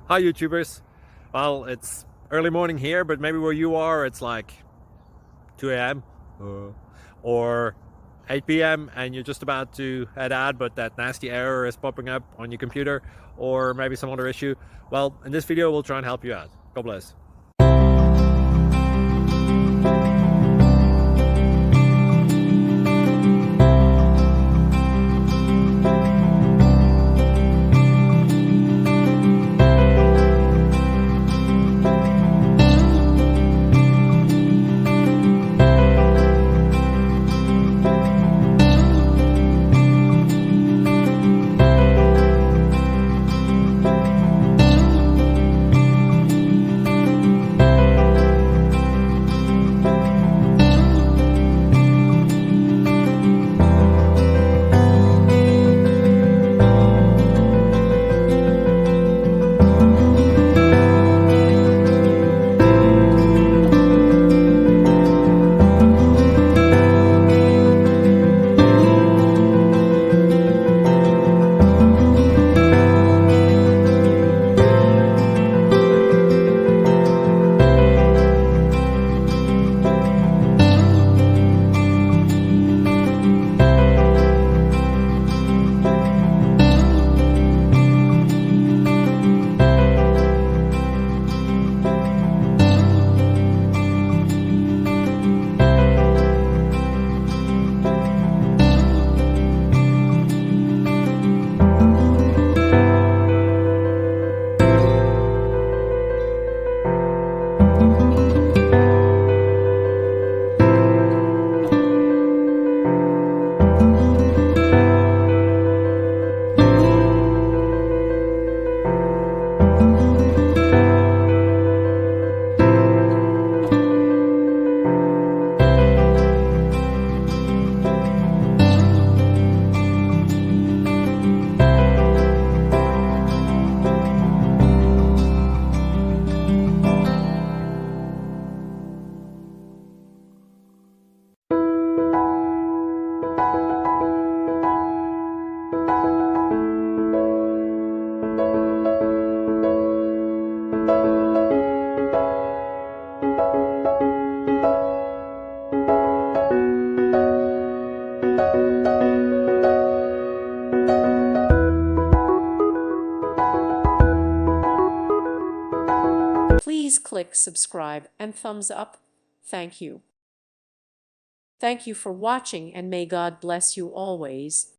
Hi YouTubers. Well, it's early morning here, but maybe where you are it's like 2 a.m. or 8 p.m. and you're just about to head out, but that nasty error is popping up on your computer, or maybe some other issue. Well, in this video we'll try and help you out. God bless. Please click subscribe and thumbs up. Thank you. Thank you for watching, and may God bless you always.